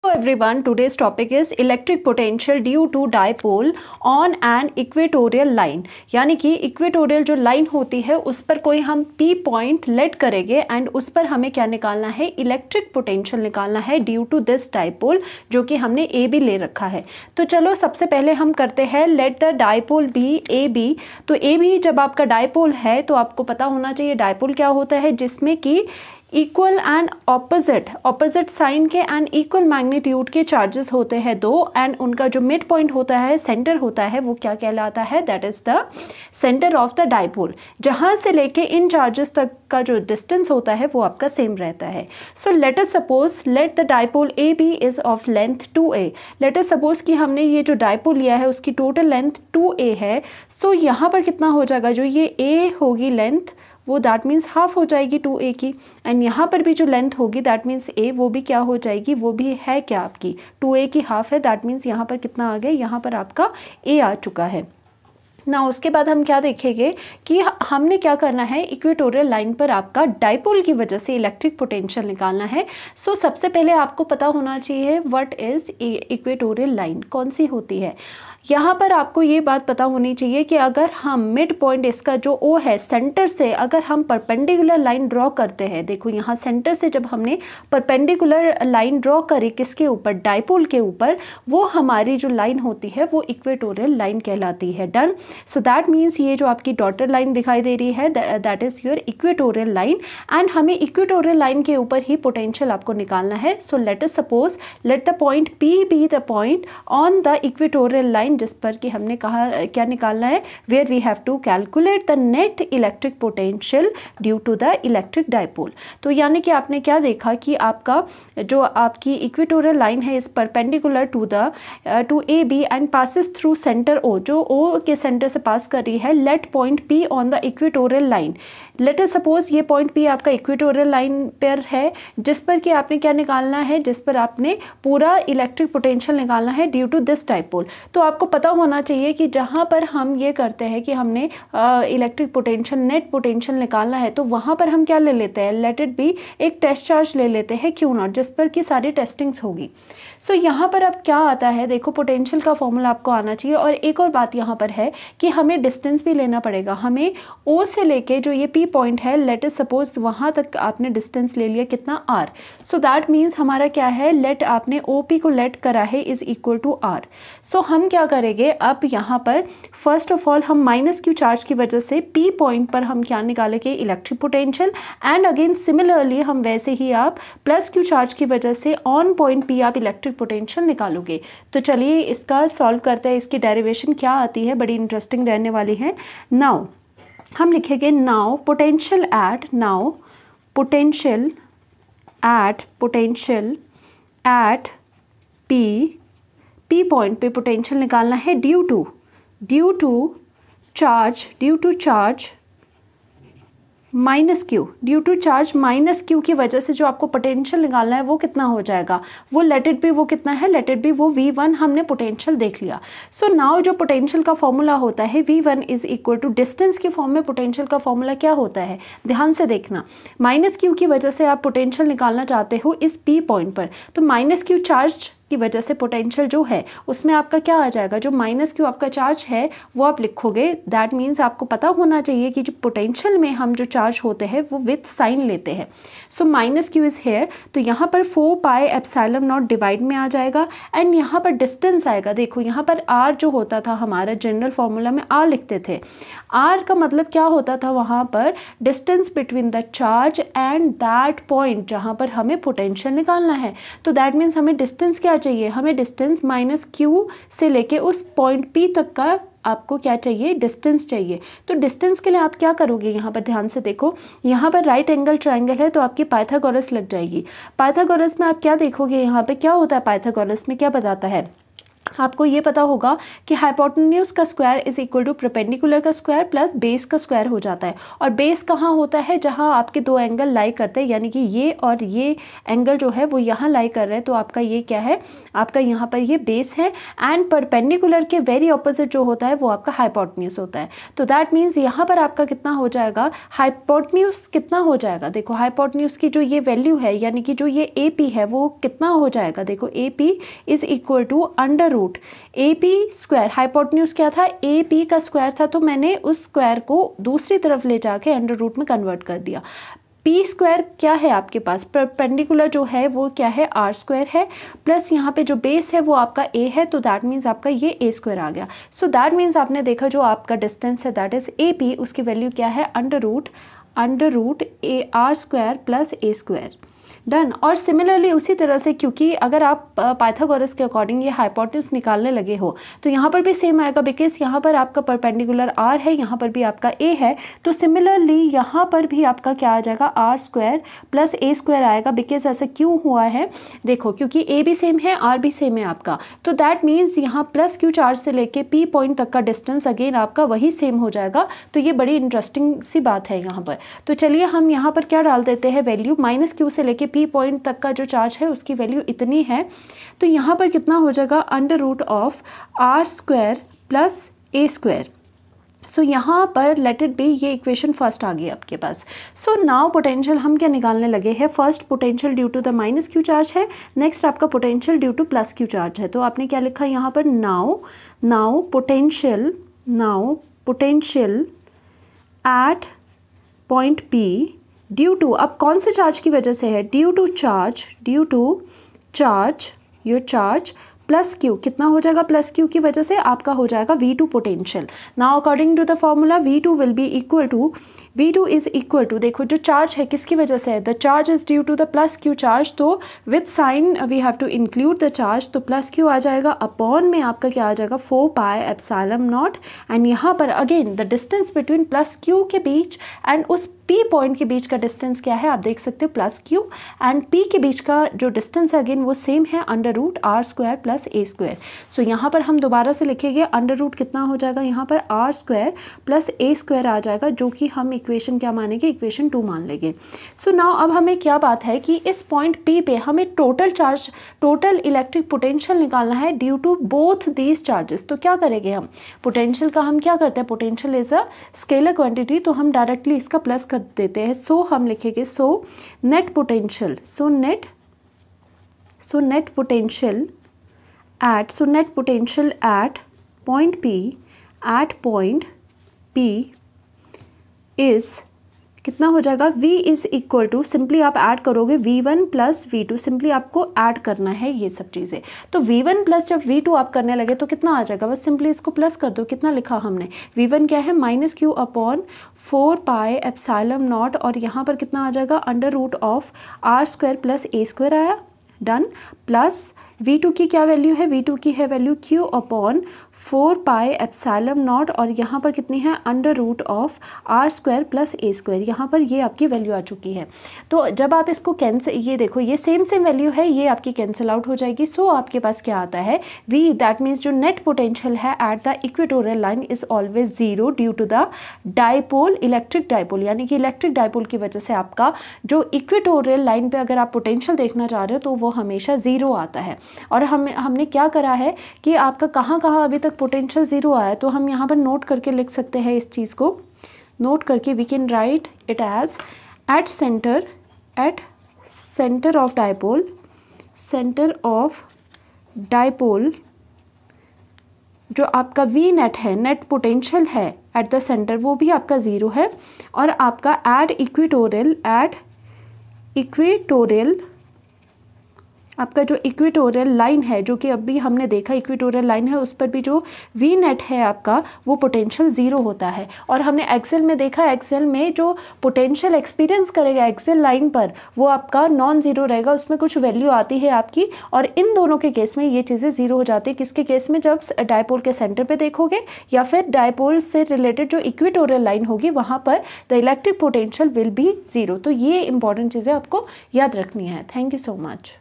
Everyone, today's topic is electric potential due to dipole on an equatorial line। यानी कि equatorial जो line होती है उस पर कोई हम P पॉइंट लेट करेंगे एंड उस पर हमें क्या निकालना है, इलेक्ट्रिक पोटेंशियल निकालना है ड्यू टू दिस डाइपोल, जो कि हमने ए बी ले रखा है। तो चलो सबसे पहले हम करते हैं let the dipole be A B. तो ए बी जब आपका डाइपोल है तो आपको पता होना चाहिए डाइपोल क्या होता है, जिसमें कि इक्वल एंड ऑपोजिट साइन के एंड इक्वल मैग्नीट्यूड के चार्जेस होते हैं दो, एंड उनका जो मिड पॉइंट होता है, सेंटर होता है, वो क्या कहलाता है, that is the centre of the dipole. जहां से लेके इन चार्जेस तक का जो डिस्टेंस होता है वो आपका सेम रहता है। So let us suppose let the dipole A B is of length 2a। Let us suppose कि हमने ये जो डाइपोल लिया है उसकी टोटल लेंथ 2a है। सो यहाँ पर कितना हो जाएगा, जो ये a होगी लेंथ वो दैट मीन्स हाफ हो जाएगी 2a की, एंड यहाँ पर भी जो लेंथ होगी दैट मीन्स a वो भी क्या हो जाएगी, वो भी है क्या आपकी 2a की हाफ है। दैट मीन्स यहाँ पर कितना आ गया, यहाँ पर आपका a आ चुका है ना। उसके बाद हम क्या देखेंगे कि हमने क्या करना है, इक्वेटोरियल लाइन पर आपका डाइपोल की वजह से इलेक्ट्रिक पोटेंशियल निकालना है। सो सबसे पहले आपको पता होना चाहिए व्हाट इज इक्वेटोरियल लाइन, कौन सी होती है। यहाँ पर आपको ये बात पता होनी चाहिए कि अगर हम मिड पॉइंट इसका जो ओ है सेंटर से अगर हम परपेंडिकुलर लाइन ड्रॉ करते हैं, देखो यहाँ सेंटर से जब हमने परपेंडिकुलर लाइन ड्रॉ करी किसके ऊपर, डाइपोल के ऊपर, वो हमारी जो लाइन होती है वो इक्वेटोरियल लाइन कहलाती है। डन। सो दैट मीन्स ये जो आपकी डॉटेड लाइन दिखाई दे रही है that is your equatorial line, and हमें इक्वेटोरियल लाइन के ऊपर ही पोटेंशियल आपको निकालना है। So let us suppose let the point P be the point on the equatorial line जिस पर कि हमने कहा क्या निकालना है, where we have to calculate the net electric potential due to the electric dipole. तो यानी कि आपने क्या देखा कि आपका जो आपकी इक्वेटोरियल लाइन है इस perpendicular to A B and passes through centre O, जो ओ के सेंटर से पास कर रही है। Let point P on the equatorial line. Let us suppose ये पॉइंट पी आपका इक्वेटोरियल लाइन पर है जिस पर कि आपने क्या निकालना है, जिस पर आपने पूरा इलेक्ट्रिक पोटेंशियल निकालना है ड्यू टू दिस डाइपोल। तो आपको पता होना चाहिए कि जहाँ पर हम ये करते हैं कि हमने इलेक्ट्रिक पोटेंशियल नेट पोटेंशियल निकालना है तो वहाँ पर हम क्या ले लेते हैं, लेट इट बी एक टेस्ट चार्ज ले लेते हैं क्यू नॉट, जिस पर कि सारी टेस्टिंग्स होगी। सो यहाँ पर अब क्या आता है, देखो पोटेंशियल का फॉर्मूला आपको आना चाहिए। और एक और बात यहाँ पर है कि हमें डिस्टेंस भी लेना पड़ेगा। हमें ओ से लेके जो ये पी पॉइंट है, लेट अस सपोज वहाँ तक आपने डिस्टेंस ले लिया कितना, आर। सो दैट मीन्स हमारा क्या है, लेट आपने ओ पी को लेट करा है इज इक्वल टू आर। सो हम क्या करेंगे, अब यहाँ पर फर्स्ट ऑफ ऑल हम माइनस क्यू चार्ज की वजह से पी पॉइंट पर हम क्या निकालेंगे, electric potential, and again similarly हम वैसे ही आप प्लस क्यू चार्ज की वजह से ऑन पॉइंट पी आप इलेक्ट्रिक पोटेंशियल निकालोगे। तो चलिए इसका सॉल्व करते हैं, इसकी डेरिवेशन क्या आती है, बड़ी इंटरेस्टिंग रहने वाली है। नाउ हम लिखेंगे now potential at P point पे पोटेंशियल निकालना है due to charge minus Q की वजह से जो आपको पोटेंशियल निकालना है वो कितना हो जाएगा, वो लेट इट बी, वो कितना है, लेट इट बी वो V1 हमने पोटेंशियल देख लिया। सो नाउ जो पोटेंशियल का फॉर्मूला होता है V1 is equal to distance के फॉर्म में पोटेंशियल का फॉर्मूला क्या होता है, ध्यान से देखना। माइनस क्यू की वजह से आप पोटेंशियल निकालना चाहते हो इस P पॉइंट पर, तो माइनस क्यू चार्ज की वजह से पोटेंशियल जो है उसमें आपका क्या आ जाएगा, जो माइनस क्यू आपका चार्ज है वो आप लिखोगे। दैट मीन्स आपको पता होना चाहिए कि जो पोटेंशियल में हम जो चार्ज होते हैं वो विथ साइन लेते हैं। So minus Q is here, तो यहाँ पर 4 पाई एप्सिलॉन नॉट डिवाइड में आ जाएगा, एंड यहाँ पर डिस्टेंस आएगा। देखो यहाँ पर आर जो होता था हमारा जनरल फॉर्मूला में आर लिखते थे, आर का मतलब क्या होता था, वहाँ पर distance between the charge and that point जहाँ पर हमें पोटेंशियल निकालना है। तो दैट मीन्स हमें डिस्टेंस क्या चाहिए, हमें डिस्टेंस माइनस क्यू से लेके उस पॉइंट पी तक का आपको क्या चाहिए, डिस्टेंस चाहिए। तो डिस्टेंस के लिए आप क्या करोगे, यहाँ पर ध्यान से देखो, यहाँ पर राइट एंगल ट्राइंगल है तो आपकी पाइथागोरस लग जाएगी। पाइथागोरस में आप क्या देखोगे, यहाँ पे क्या होता है, पाइथागोरस में क्या बताता है, आपको ये पता होगा कि हाइपोटेन्यूज का square is equal to perpendicular का स्क्वायर प्लस बेस का स्क्वायर हो जाता है। और बेस कहाँ होता है, जहाँ आपके दो एंगल लाई करते हैं, यानी कि ये और ये एंगल जो है वो यहाँ लाई कर रहे हैं, तो आपका ये क्या है, आपका यहाँ पर ये बेस है। एंड परपेंडिकुलर के वेरी ऑपोजिट जो होता है वो आपका हाइपोटेन्यूज होता है। तो दैट मीन्स यहाँ पर आपका कितना हो जाएगा, हाइपोटेन्यूज कितना हो जाएगा, देखो हाइपोटेन्यूज की जो ये वैल्यू है, यानी कि जो ये ए पी है वो कितना हो जाएगा, देखो A P is equal to under root A P square. Hypotenuse क्या था, ए पी का स्क्वायर था, तो मैंने उस स्क्वायर को दूसरी तरफ ले जाके अंडर रूट में कन्वर्ट कर दिया। पी स्क्वायर क्या है आपके पास, परपेंडिकुलर जो है वो क्या है, आर स्क्वायर है, प्लस यहाँ पे जो बेस है वो आपका ए है, तो दैट मीन्स आपका ये ए स्क्वायर आ गया। सो दैट मीन्स आपने देखा जो आपका डिस्टेंस है दैट इज ए पी, उसकी वैल्यू क्या है, under root A R square plus A square. Done. और सिमिलरली उसी तरह से, क्योंकि अगर आप पाइथागोरस के अकॉर्डिंग ये हाइपोटेन्यूज निकालने लगे हो तो यहाँ पर भी सेम आएगा, बिकॉज यहाँ पर आपका परपेंडिकुलर आर है, यहाँ पर भी आपका ए है, तो सिमिलरली यहाँ पर भी आपका क्या आ जाएगा, आर स्क्वायर प्लस ए स्क्वायर आएगा। बिकॉज ऐसा क्यों हुआ है, देखो क्योंकि ए भी सेम है आर भी सेम है आपका, तो दैट मीन्स यहाँ प्लस क्यू चार्ज से लेके पी पॉइंट तक का डिस्टेंस अगेन आपका वही सेम हो जाएगा। तो ये बड़ी इंटरेस्टिंग सी बात है यहाँ पर। तो चलिए हम यहाँ पर क्या डाल देते हैं, वैल्यू माइनस क्यू से लेके पी पॉइंट तक का जो चार्ज है उसकी वैल्यू इतनी है, तो यहाँ पर कितना हो जाएगा, under root of are square plus A square. So यहाँ पर लेट इट बी, ये इक्वेशन फर्स्ट आ गई आपके पास। सो नाउ पोटेंशियल हम क्या निकालने लगे हैं, first potential due to the minus Q charge है, नेक्स्ट आपका potential due to plus Q charge है। तो आपने क्या लिखा यहाँ पर, now potential at point P due to, अब कौन से चार्ज की वजह से है, due to charge your charge plus Q, कितना हो जाएगा, प्लस क्यू की वजह से आपका हो जाएगा V2 potential. Now according to the formula V2 will be equal to, V2 is equal to, देखो जो चार्ज है किसकी वजह से है, the charge is due to the plus Q charge, तो with sign we have to include the charge, तो plus q आ जाएगा, अपॉन में आपका क्या आ जाएगा, 4 पाई एप्सिलॉन नॉट। एंड यहाँ पर again the distance between plus Q के बीच एंड उस पी पॉइंट के बीच का डिस्टेंस क्या है, आप देख सकते हो प्लस क्यू, एंड पी के बीच का जो डिस्टेंस है अगेन वो सेम है, under root r square plus ए स्क्वायर। सो यहाँ पर हम दोबारा से लिखेंगे, अंडर रूट कितना हो जाएगा, यहाँ पर आर स्क्वायर प्लस ए स्क्वायर आ जाएगा, जो कि हम इक्वेशन क्या मानेंगे, इक्वेशन 2 मान लेंगे। सो नाउ अब हमें क्या बात है कि इस पॉइंट पी पे हमें टोटल इलेक्ट्रिक पोटेंशियल निकालना है due to both these charges. तो क्या करेंगे हम, पोटेंशियल का हम क्या करते हैं, potential is a scalar quantity, तो हम डायरेक्टली इसका प्लस कर देते हैं। सो हम लिखेंगे, so net potential at point P is कितना हो जाएगा, V is equal to, simply आप ऐड करोगे V1 प्लस V2, सिंपली आपको ऐड करना है ये सब चीज़ें। तो V1 प्लस जब V2 आप करने लगे तो कितना आ जाएगा, बस सिंपली इसको प्लस कर दो। कितना लिखा हमने, V1 क्या है, minus Q upon 4 pi epsilon nought, और यहाँ पर कितना आ जाएगा, under root of are square plus A square आया, डन, प्लस V2 की क्या वैल्यू है, V2 की है value Q upon 4 pi epsilon nought, और यहाँ पर कितनी है, under root of are square plus A square. यहाँ पर ये आपकी वैल्यू आ चुकी है। तो जब आप इसको कैंसिल, ये देखो ये सेम वैल्यू है, ये आपकी कैंसिल आउट हो जाएगी। सो आपके पास क्या आता है, V, दैट मीन्स जो नेट पोटेंशियल है at the equatorial line is always zero due to the dipole, electric dipole, यानी कि इलेक्ट्रिक डाइपोल की वजह से आपका जो इक्वेटोरियल लाइन पे अगर आप पोटेंशियल देखना चाह रहे हो तो वो हमेशा ज़ीरो आता है। और हमने क्या करा है कि आपका कहाँ कहाँ अभी तक पोटेंशियल ज़ीरो आया, तो हम यहाँ पर नोट करके लिख सकते हैं इस चीज़ को, नोट करके we can write it as at centre of dipole जो आपका वी नेट है, नेट पोटेंशियल है एट द सेंटर, वो भी आपका ज़ीरो है। और आपका एट इक्वेटोरियल आपका जो इक्वेटोरियल लाइन है, जो कि अभी हमने देखा इक्वेटोरियल लाइन है, उस पर भी जो वी नेट है आपका वो पोटेंशियल ज़ीरो होता है। और हमने एक्सेल में देखा, एक्सेल में जो पोटेंशियल एक्सपीरियंस करेगा एक्सेल लाइन पर वो आपका नॉन ज़ीरो रहेगा, उसमें कुछ वैल्यू आती है आपकी। और इन दोनों के केस में ये चीज़ें ज़ीरो हो जाती है। किसके केस में, जब डायपोल के सेंटर पे देखोगे या फिर डायपोल से रिलेटेड जो इक्वेटोरियल लाइन होगी वहाँ पर the electric potential will be zero. तो ये इंपॉर्टेंट चीज़ें आपको याद रखनी है। Thank you so much.